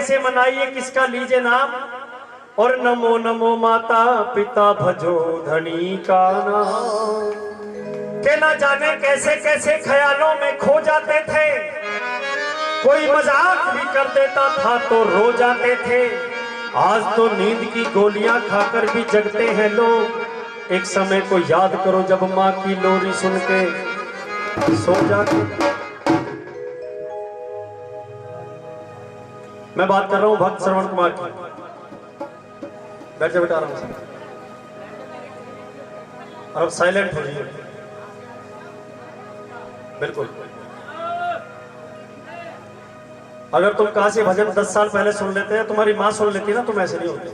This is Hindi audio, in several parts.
किसे मनाइए, किसका लीजिए नाम। और नमो नमो माता पिता भजो धनी का नाम। के ना जाने कैसे कैसे ख्यालों में खो जाते थे, कोई मजाक भी कर देता था तो रो जाते थे। आज तो नींद की गोलियां खाकर भी जगते हैं लोग। एक समय को याद करो जब माँ की लोरी सुन के सो जाते। मैं बात कर रहा हूं भक्त श्रवण कुमार की। बैठ जा बेटा आराम से, और अब साइलेंट हो जाइए बिल्कुल। अगर तुम काशी भजन 10 साल पहले सुन लेते हैं, तुम्हारी मां सुन लेती ना, तुम ऐसे नहीं होते।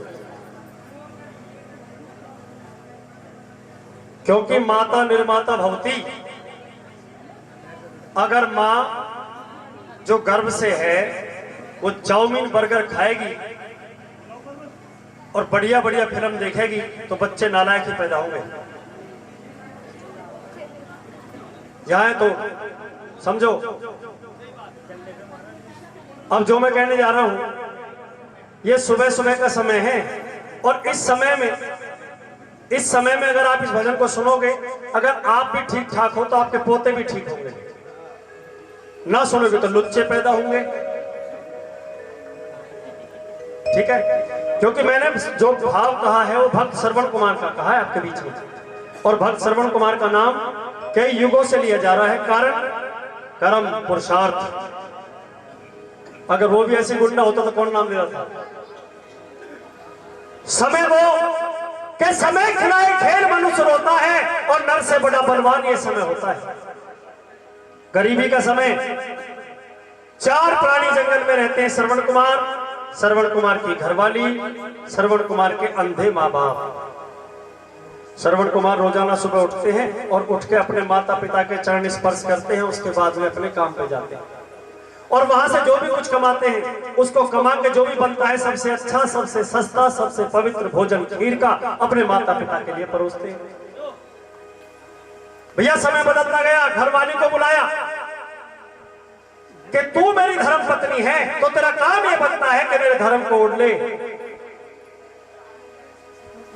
क्योंकि माता निर्माता भवती। अगर मां जो गर्भ से है वो चाउमीन बर्गर खाएगी और बढ़िया बढ़िया फिल्म देखेगी तो बच्चे नालायक ही पैदा होंगे। यहां तो समझो। अब जो मैं कहने जा रहा हूं, ये सुबह सुबह का समय है, और इस समय में अगर आप इस भजन को सुनोगे, अगर आप भी ठीक ठाक हो तो आपके पोते भी ठीक होंगे। ना सुनोगे तो लुच्चे पैदा होंगे। ठीक है, क्योंकि मैंने जो भाव कहा है वो भक्त श्रवण कुमार का कहा है आपके बीच में, और भक्त श्रवण कुमार का नाम कई युगों से लिया जा रहा है। कारण कर्म पुरुषार्थ। अगर वो भी ऐसे गुंडा होता तो कौन नाम ले रहा था। समय वो के समय खिलाए खेल मनुष्य रोता है, और नर से बड़ा बलवान ये समय होता है। गरीबी का समय। 4 प्राणी जंगल में रहते हैं, श्रवण कुमार की घरवाली, श्रवण कुमार के अंधे माँ बाप। श्रवण कुमार रोजाना सुबह उठते हैं और उठ के अपने माता पिता के चरण स्पर्श करते हैं, उसके बाद वे अपने काम पे जाते हैं, और वहां से जो भी कुछ कमाते हैं उसको कमा के जो भी बनता है सबसे अच्छा, सबसे सस्ता, सबसे पवित्र भोजन खीर का अपने माता पिता के लिए परोसते हैं। भैया समय बदलता गया। घरवाली को बुलाया कि तू मेरी धर्म पत्नी है तो तेरा काम यह बनता है कि मेरे धर्म को ओढ़ ले,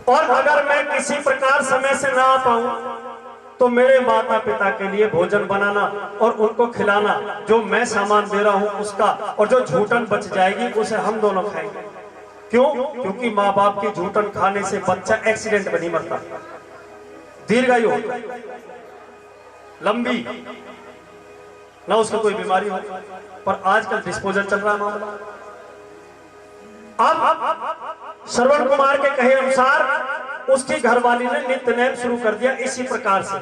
और अगर मैं किसी प्रकार समय से ना आ पाऊं तो मेरे माता पिता के लिए भोजन बनाना और उनको खिलाना, जो मैं सामान दे रहा हूं उसका, और जो झूठन बच जाएगी उसे हम दोनों खाएंगे। क्यों? क्योंकि माँ बाप की झूठन खाने से बच्चा एक्सीडेंट में नहीं मरता, दीर्घायु होता, लंबी ना उसको कोई बीमारी हो। पर आजकल डिस्पोजल चल रहा है मामला। अब श्रवण कुमार के कहे अनुसार उसकी घरवाली ने नित्य नैम शुरू कर दिया। इसी प्रकार से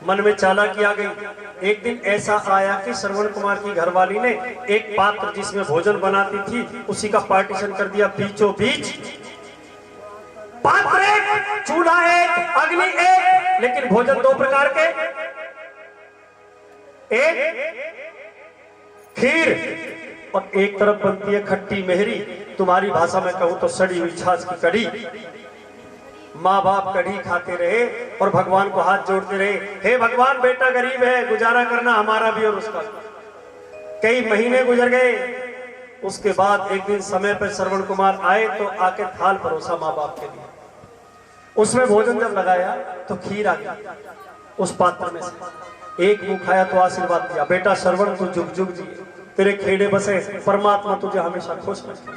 मन में चालाकी आ गई। एक दिन ऐसा आया कि श्रवण कुमार की घरवाली ने एक पात्र जिसमें भोजन बनाती थी उसी का पार्टीशन कर दिया बीचों बीच। पात्र एक, चूल्हा एक, अग्नि एक, लेकिन भोजन 2 प्रकार के। एक खीर और एक तरफ बनती है खट्टी मेहरी, तुम्हारी भाषा में कहूं तो सड़ी हुई छाछ की कढ़ी। माँ बाप कढ़ी खाते रहे और भगवान को हाथ जोड़ते रहे, हे भगवान बेटा गरीब है, गुजारा करना हमारा भी और उसका। कई महीने गुजर गए। उसके बाद एक दिन समय पर श्रवण कुमार आए तो आके थाल परोसा माँ बाप के लिए। उसमें भोजन जब लगाया तो खीर आ गई उस पात्र में से। एक मुंह खाया तो आशीर्वाद दिया, बेटा श्रवण तू जुग जुग जी, तेरे खेड़े बसे, परमात्मा तुझे हमेशा खुश रखे।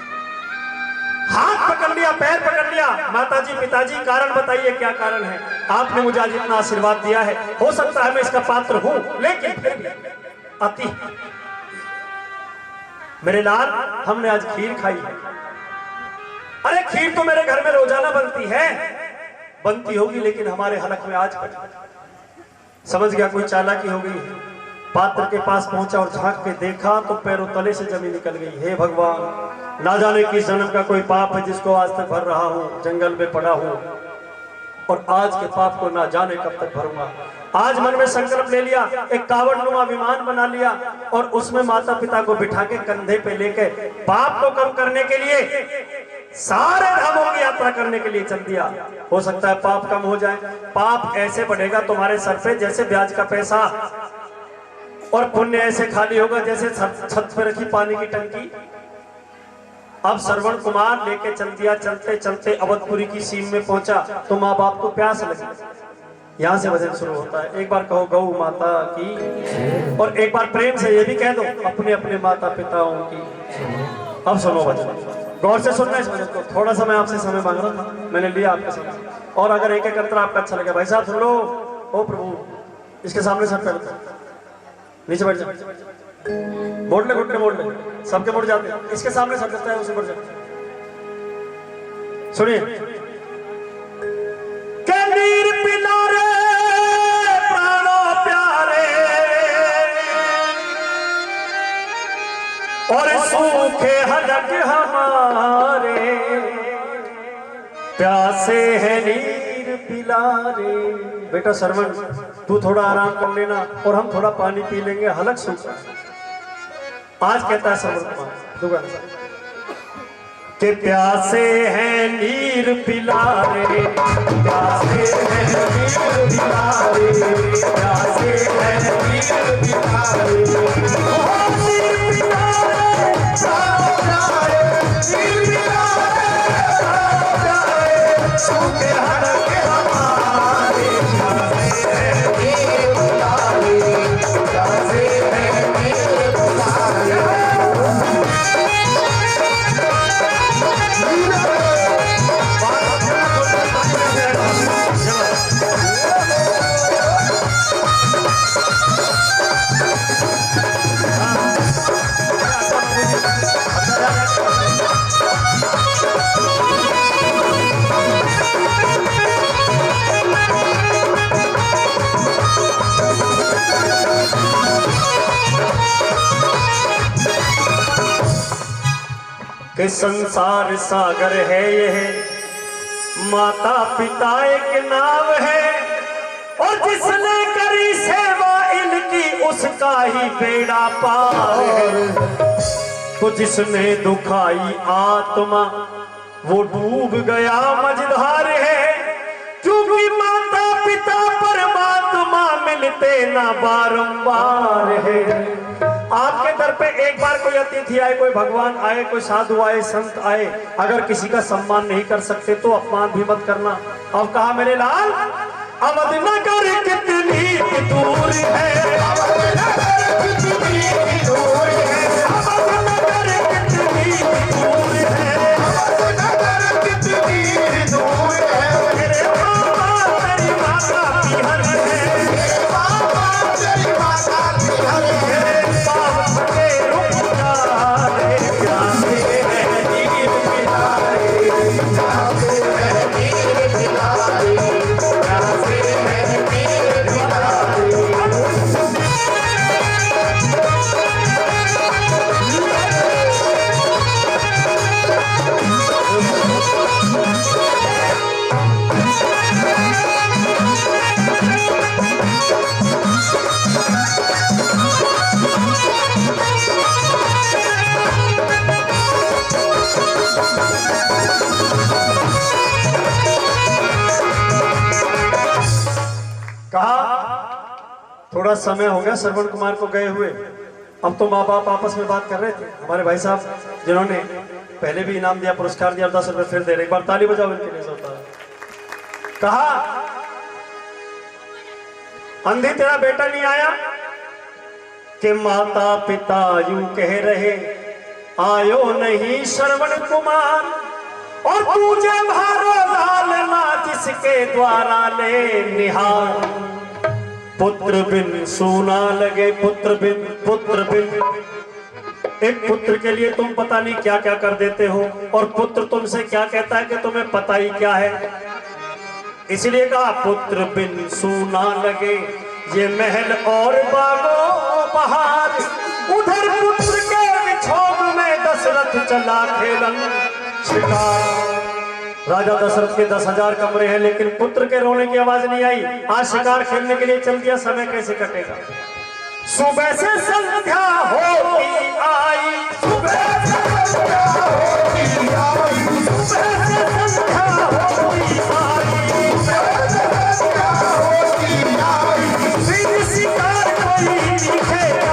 हाथ पकड़ लिया, पैर पकड़ लिया। माताजी पिताजी कारण बताइए क्या कारण है? आपने मुझे आज इतना आशीर्वाद दिया है, हो सकता है मैं इसका पात्र हूं, लेकिन फिर भी अति मेरे लाल हमने आज खीर खाई है। अरे खीर तो मेरे घर में रोजाना बनती है, बनती होगी, लेकिन हमारे हलक में आज समझ गया कोई चालाकी हो गई। पात्र के पास पहुंचा और झांक के देखा तो पैरों तले से जमीन निकल गई। हे भगवान, ना जाने किस जन्म का कोई पाप है जिसको आज तक भर रहा हूं, जंगल में पड़ा हूं, और आज के पाप को ना जाने कब तक भरूंगा। आज मन में संकल्प ले लिया, एक कावड़नुमा विमान बना लिया और उसमें माता पिता को बिठा के कंधे पे लेके पाप को कम करने के लिए, सारे धामों की यात्रा करने के लिए चल दिया। हो सकता है पाप कम हो जाए। पाप ऐसे बढ़ेगा तुम्हारे सर पे जैसे ब्याज का पैसा। और पुण्य ऐसे खाली होगा जैसे छत पर रखी पानी की टंकी। अब श्रवण कुमार लेके चल दिया, चलते चलते अवधपुरी की सीम में पहुंचा तो माँ बाप को प्यास लगी। यहाँ से भजन शुरू होता है। एक बार कहो गौ माता की, और एक बार प्रेम से ये भी कह दो अपने अपने माता पिताओं की। अब सुनो भजन, गौर से सुनना इस भजन को। थोड़ा सा मैं आपसे समय मांग रहा था, मैंने लिया आपके समय, और अगर एक एक अंतर आपका अच्छा लगे, भाई साहब सुन लो। ओ प्रभु, इसके सामने सर पैर नीचे बैठ जाओ, मोड़ ले घुटने मोड़ ले, सबके मोड़ जाते हैं। इसके सामने सर करता है उसे बढ़ जाए। सुनिए, कनीर पिला रे प्राणो प्यारे, और सूखे हलक हमारे, प्यासे है नीर पिला रे। बेटा श्रवण, तू थोड़ा आराम कर लेना और हम थोड़ा पानी पी लेंगे, हलक सूखा। आज कहता है श्रवण कुमार दुकान के प्यासे हैं नीर पिला रे, प्यासे हैं नीर पिला रे, प्यासे हैं नीर पिला रे, नीर पिला रे, नीर पिला रे, सूखे हलक हमारे, प्यासे हैं नीर पिला रे, प्यासे हैं नीर पिला रे। कि संसार सागर है यह, माता पिता एक नाव है, और जिसने करी सेवा इनकी उसका ही बेड़ा पार है। तो जिसने दुखाई आत्मा वो डूब गया मझधार है, क्योंकि माता पिता परमात्मा मिलते ना बारंबार है। आपके दर पे एक बार कोई अतिथि आए, कोई भगवान आए, कोई साधु आए, संत आए, अगर किसी का सम्मान नहीं कर सकते तो अपमान भी मत करना। अब कहा मेरे लाल, अवध नगर कितनी दूर है, अवध नगर कितनी दूर है, अवध नगर कितनी दूर है, अवध नगर कितनी दूर है। मेरे बाबा तेरी माता बिहार है, मेरे बाबा तेरी माता बिहार है, के रुक जा रे, प्यासे है नीर पिला रे, प्यासे है नीर पिला रे, प्यासे है नीर पिला रे। कहा थोड़ा समय हो गया श्रवण कुमार को गए हुए, अब तो माँ बाप आपस में बात कर रहे थे। हमारे भाई साहब जिन्होंने पहले भी इनाम दिया, पुरस्कार दिया, 10 रुपए फिर दे रहे। एक बार ताली बजाओ इनके लिए। कहा अंधी तेरा बेटा नहीं आया, कि माता पिता यूं कह रहे आयो नहीं श्रवण कुमार, और तुझे भारो लाल ना जिसके द्वारा ले निहार। पुत्र बिन सोना लगे, पुत्र बिन, पुत्र बिन। एक पुत्र के लिए तुम पता नहीं क्या क्या कर देते हो, और पुत्र तुमसे क्या कहता है कि तुम्हें पता ही क्या है। इसलिए कहा पुत्र बिन सोना लगे ये महल और बागों बहार। उधर पुत्र के विछोग में दशरथ चला खेलन शिकार। राजा दशरथ के 10,000 कमरे हैं, लेकिन पुत्र के रोने की आवाज नहीं आई। आज शिकार खेलने के लिए चल दिया, समय कैसे कटेगा। सुबह से संध्या होती आई, सुबह से संध्या होती आई, सुबह से संध्या होती आई, सुबह से संध्या होती आई। फिर शिकार कोई दिखेगा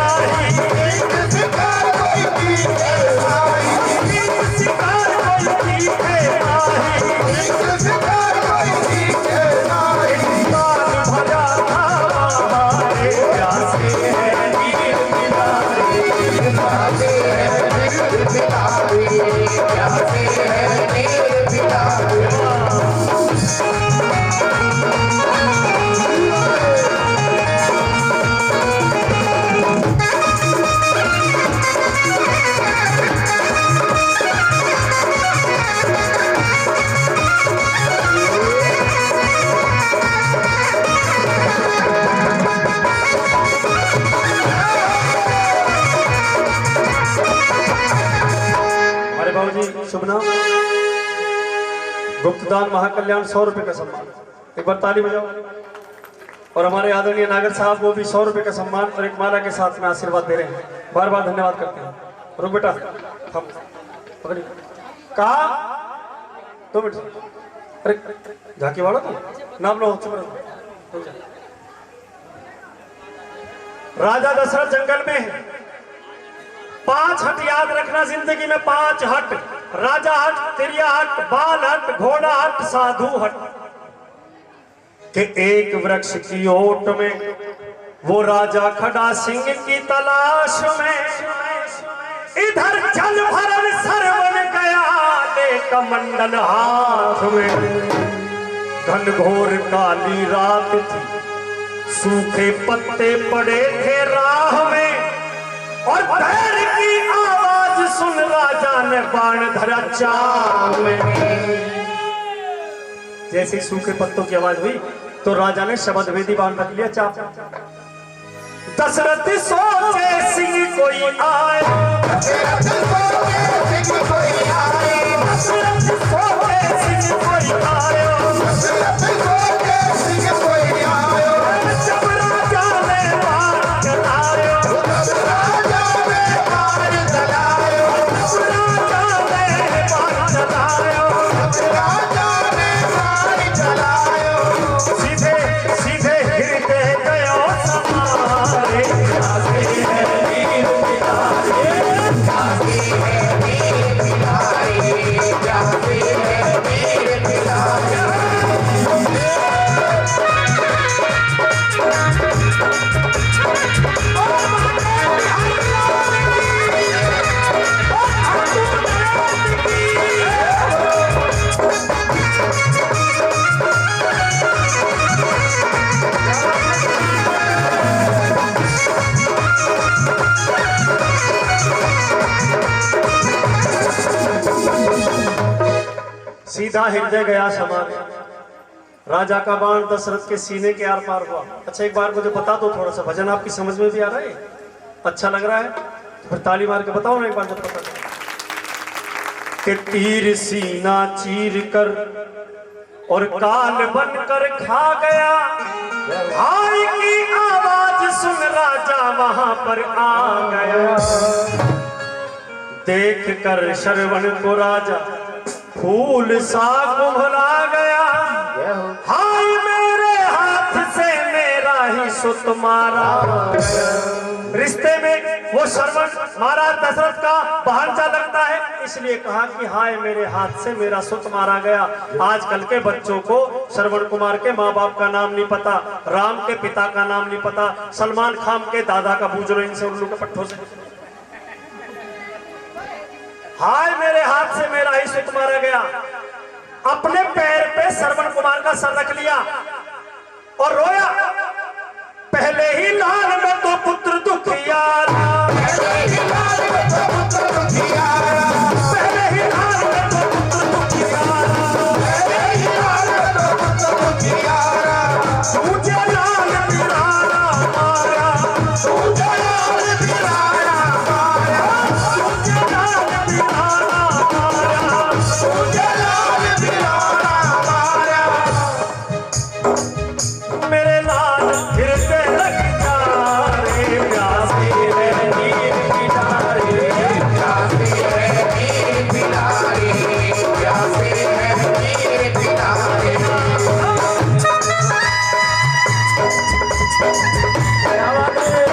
बाबूजी शुभ नाम? गुप्तदान महाकल्याण 100 रुपए का सम्मान, एक बार ताली बजाओ। और हमारे आदरणीय नागर साहब वो भी 100 रुपए का सम्मान और एक माला के साथ में आशीर्वाद दे रहे हैं, बार बार धन्यवाद करते हैं। रुक बेटा, पकड़ी कहा 2 मिनट। अरे झांकी वाला तो नाम लो, चुप रहो। राजा दशरथ जंगल में है, 5 हट याद रखना जिंदगी में, 5 हट, राजा हट, तिरिया हट, बाल हट, घोड़ा हट, साधु हट। कि एक वृक्ष की ओट में वो राजा खड़ा सिंह की तलाश में, इधर जल भरन सरवन गया ले कमंडल हाथ में। घनघोर काली रात थी, सूखे पत्ते पड़े थे राह में, और पैर की आवाज सुन राजा ने बाण धरा चाल में। जैसे ही सूखे पत्तों की आवाज हुई तो राजा ने शब्द भेदी बाण रख लिया चाप। दशरथ सोचे सिंह कोई आए, दशरथ सोचे सिंह कोई आए, दशरथ सोचे सिंह कोई आए, दशरथ सोचे सिंह कोई आए। जब राजा ने बाण चलायो, राजा ने बाण चलायो, राजा ने बाण चलायो, राजा ने बाण चलायो। सीधे सीधे हृदय गयो समारे, जागे है वीर बिलारे, जागे है वीर बिलारे, जागे है वीर बिलारे। सीधा हृदय गया समारे, राजा का बाण दशरथ के सीने के आर पार हुआ। अच्छा एक बार मुझे बता दो, थोड़ा सा भजन आपकी समझ में भी आ रहा है, अच्छा लग रहा है तो फिर ताली मार के बताओ ना एक बार जब पता चले। कि तीर सीना चीर कर और काल बन कर खा गया, भाई की आवाज सुन राजा वहां पर आ गया। देख कर श्रवण को राजा फूल सा कुम्हला गया, हाय मेरे हाथ से मेरा ही सुत मारा। रिश्ते में वो श्रवण महाराज दशरथ का भांजा लगता है, इसलिए कहा कि हाय मेरे हाथ से मेरा सुत मारा गया। आजकल के बच्चों को श्रवण कुमार के माँ बाप का नाम नहीं पता, राम के पिता का नाम नहीं पता, सलमान खान के दादा का बूझ लो इनसे उल्लू के पट्टों से। हाय मेरे हाथ से मेरा ही सुत मारा गया। अपने पैर पे श्रवण कुमार का सर रख लिया और रोया। पहले ही लाल में तो पुत्र दुखियारा, पहले ही लाल में तो पुत्र दुखियारा, पहले ही लाल में तो पुत्र दुखियारा, पहले ही लाल में तो पुत्र दुखियारा। तुझे लाल बिराना मारा, तुझे लाल बिराना मारा, तुझे लाल बिराना मारा, तुझे लाल बिराना मारा। मेरे लाल हृदय लग जा रे, प्यासे है नीर पिलारे, प्यासे है नीर पिलारे, प्यासे है नीर पिलारे। क्या बात है?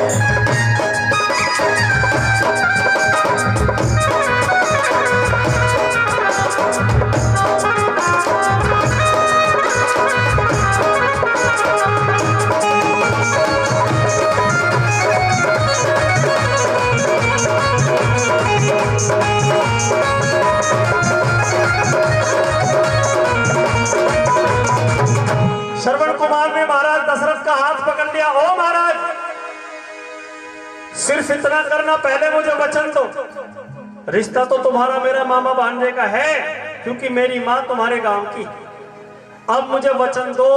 श्रवण कुमार ने महाराज दशरथ का हाथ पकड़ लिया। ओ महाराज, सिर्फ इतना करना, पहले मुझे वचन दो। रिश्ता तो तुम्हारा मेरा मामा भांजे का है, क्योंकि मेरी माँ तुम्हारे गांव की। अब मुझे वचन दो,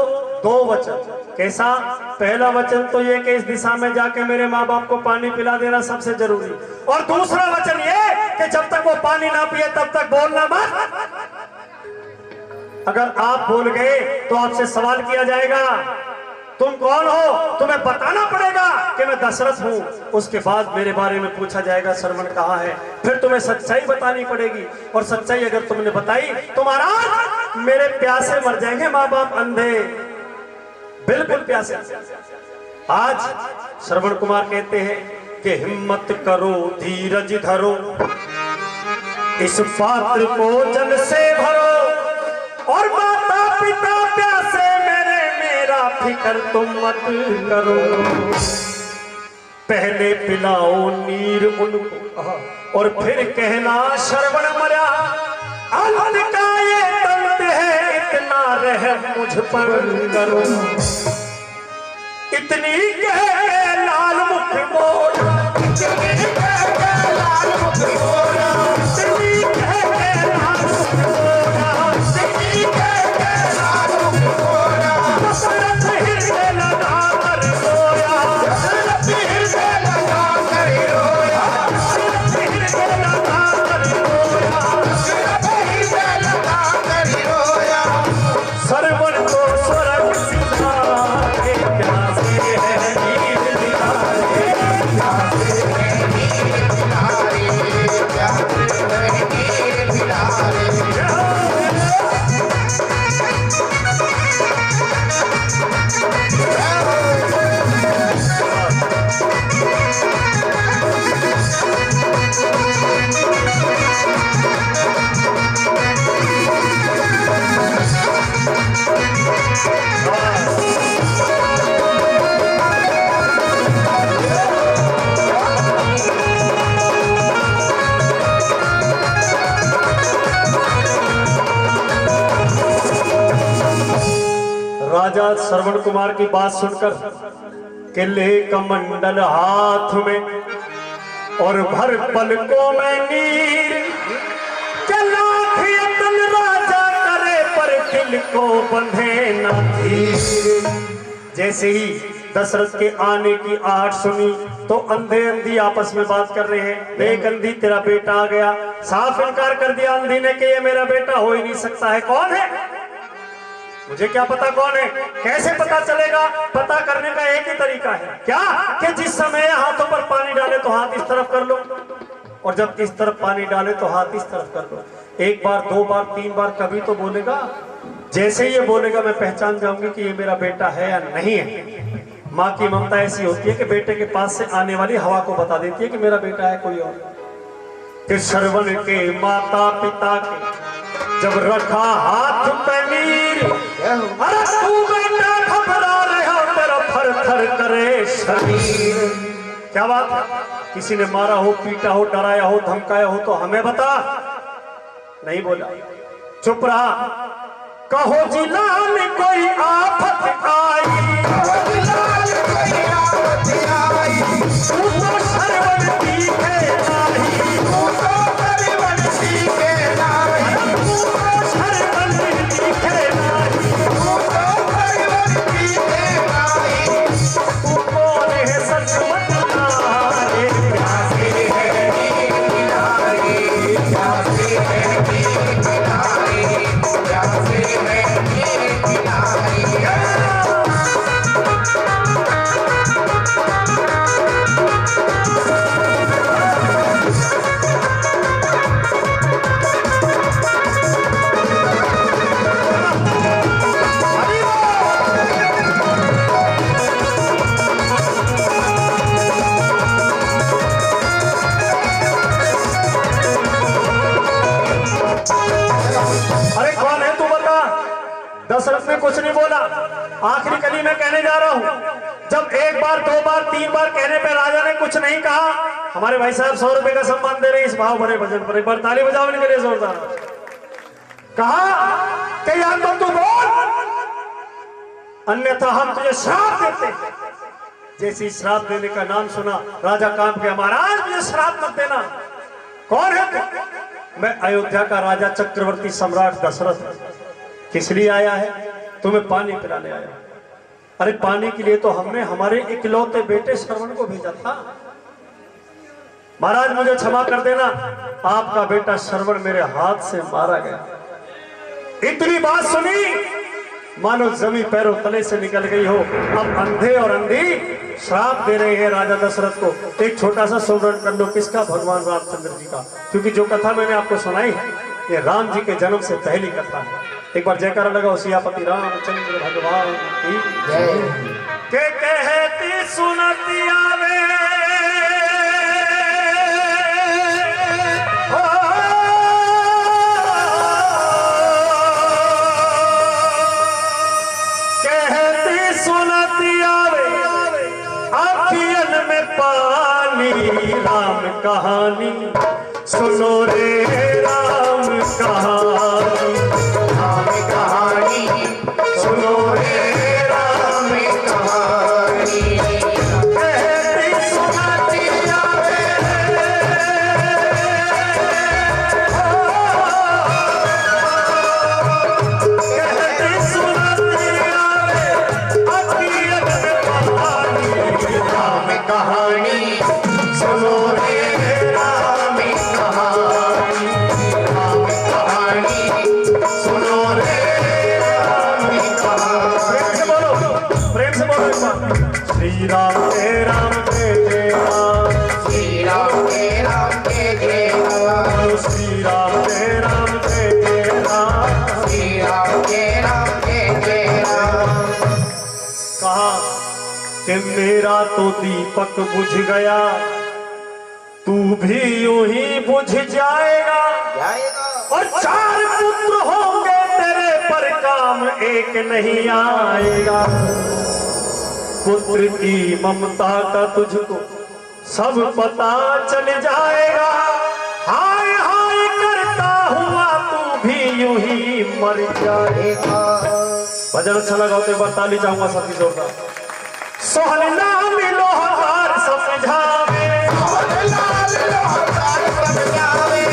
2 वचन। कैसा? पहला वचन तो ये कि इस दिशा में जाके मेरे माँ बाप को पानी पिला देना सबसे जरूरी, और दूसरा वचन ये कि जब तक वो पानी ना पिए तब तक बोलना मत। अगर आप बोल गए तो आपसे सवाल किया जाएगा, तुम कौन हो, तुम्हें बताना पड़ेगा कि मैं दशरथ हूं। उसके बाद मेरे बारे में पूछा जाएगा श्रवण कहाँ है, फिर तुम्हें सच्चाई बतानी पड़ेगी। और सच्चाई अगर तुमने बताई तो महाराज मेरे प्यासे मर जाएंगे, माँ बाप अंधे, बिल्कुल प्यासे। आज श्रवण कुमार कहते हैं कि हिम्मत करो धीरज धरो, इस पात्र को जल से भरो, और माता पिता प्यासे मेरे, मेरा फिक्र तुम मत करो। पहले पिलाओ नीर उनको और फिर कहना श्रवण मरा, अंत का ये तंत्र है, इतना रहम मुझ पर करो। इतनी कह के लाल मुख मोरा, इतनी कह के लाल मुख मोरा, इतनी कह के लाल मुख मोरा, इतनी कह के लाल मुख मोरा। दशरथ हृदय लगा कर रोया, दशरथ हृदय लगा कर रोया, दशरथ हृदय लगा कर रोया, दशरथ हृदय लगा कर रोया। श्रवण को स्वर्ग सिधारे, प्यासे है नीर दिलारे, प्यासे है नीर दिलारे, प्यासे है नीर दिलारे। राजा श्रवण कुमार की बात सुनकर किले कमंडल हाथ में और भर पलकों में नीर, लाख यत्न राजा करे पर दिल को बंधे न धीर। जैसे ही दशरथ के आने की आहट सुनी तो अंधे अंधी आपस में बात कर रहे हैं, देख अंधी तेरा बेटा आ गया। साफ इनकार कर दिया अंधी ने कि ये मेरा बेटा हो ही नहीं सकता है। कौन है, मुझे क्या पता कौन है, कैसे पता चलेगा? पता करने का एक ही तरीका है, क्या कि जिस समय हाथों पर पानी डाले तो हाथ इस तरफ कर लो, और जब इस तरफ पानी डाले तो हाथ इस तरफ कर लो। एक बार, दो बार, तीन बार, कभी तो बोलेगा। जैसे ही ये बोलेगा मैं पहचान जाऊंगी कि ये मेरा बेटा है या नहीं है। माँ की ममता ऐसी होती है कि बेटे के पास से आने वाली हवा को बता देती है कि मेरा बेटा है कोई और। फिर श्रवण के माता पिता के जब रखा हाथ पे नीर, अरे तू बेटा घबरा रहे हो, तेरा थर थर करे शरीर। क्या बात है, किसी ने मारा हो, पीटा हो, डराया हो, धमकाया हो तो हमें बता। नहीं बोला, चुप रहा। कहो जिलाल कोई आफत आई, कहो जिलाल कोई आफत आई, तू तो श्रवण सीखे नाही, तू तो श्रवण सीखे नाही, तू तो श्रवण सीखे नाही, तू तो श्रवण सीखे नाही। तू कौन है सच बता, प्यासे है नीर दिलारे, प्यासे है नीर दिलारे, प्यासे है नीर दिलारे। अरे कौन है तू बता। दशरथ ने कुछ नहीं बोला। आखिरी कली में कहने जा रहा हूं। जब एक बार, दो बार, तीन बार कहने पे राजा ने कुछ नहीं कहा, हमारे भाई साहब 100 रुपए का सम्मान दे रहे इस भाव भरे भजन पर। एक बार ताली बजाओ इनके लिए जोरदार। कहा कि या तो तू बोल, अन्यथा हम तुझे श्राप देते। जैसे श्राप देने का नाम सुना राजा कांप गया। महाराज मुझे श्राप मत देना। कौन है तू? मैं अयोध्या का राजा चक्रवर्ती सम्राट दशरथ। किस लिए आया है? तुम्हें पानी पिलाने आया। अरे पानी के लिए तो हमने हमारे इकलौते बेटे श्रवण को भेजा था। महाराज मुझे क्षमा कर देना, आपका बेटा श्रवण मेरे हाथ से मारा गया। इतनी बात सुनी मानो जमीन पैरों तले से निकल गई हो। अब अंधे और अंधी श्राप दे रहे हैं राजा दशरथ को। एक छोटा सा सुमरन कर लो, किसका? भगवान रामचंद्र जी का। क्योंकि जो कथा मैंने आपको सुनाई है ये राम जी के जन्म से पहली कथा है। एक बार जयकारा लगाओ सियापति रामचंद्र भगवान की जय। के कहती सुनती आवे राम कहानी सुनो रे राम कहानी, राम कहानी सुनो रे राम कहानी। कहती सुनाती आवे कहती सुनाती आवे अखियन में कहानी, राम कहानी सुनो रे राम कहानी, राम कहानी सुनो रे राम कहानी। प्रेम से बोलो एक बार। श्री राम जय राम जय जय राम, श्री राम जय राम जय जय राम, श्री राम जय राम जय जय राम, श्री राम जय राम जय जय राम। कहा कि मेरा तो दीपक बुझ गया, तू भी यूं ही बुझ जाएगा। और 4 पुत्र होंगे तेरे पर काम एक नहीं आएगा। पुत्र की ममता का तुझको सब पता चल जाएगा। हाय हाय करता हुआ तू भी यूं ही मर जाएगा। भजन अच्छा लगा तो एक बार ताली चाहूंगा सबकी जोरदार। सोहन नाम लोहार समझावे, लाल लोहार समझावे,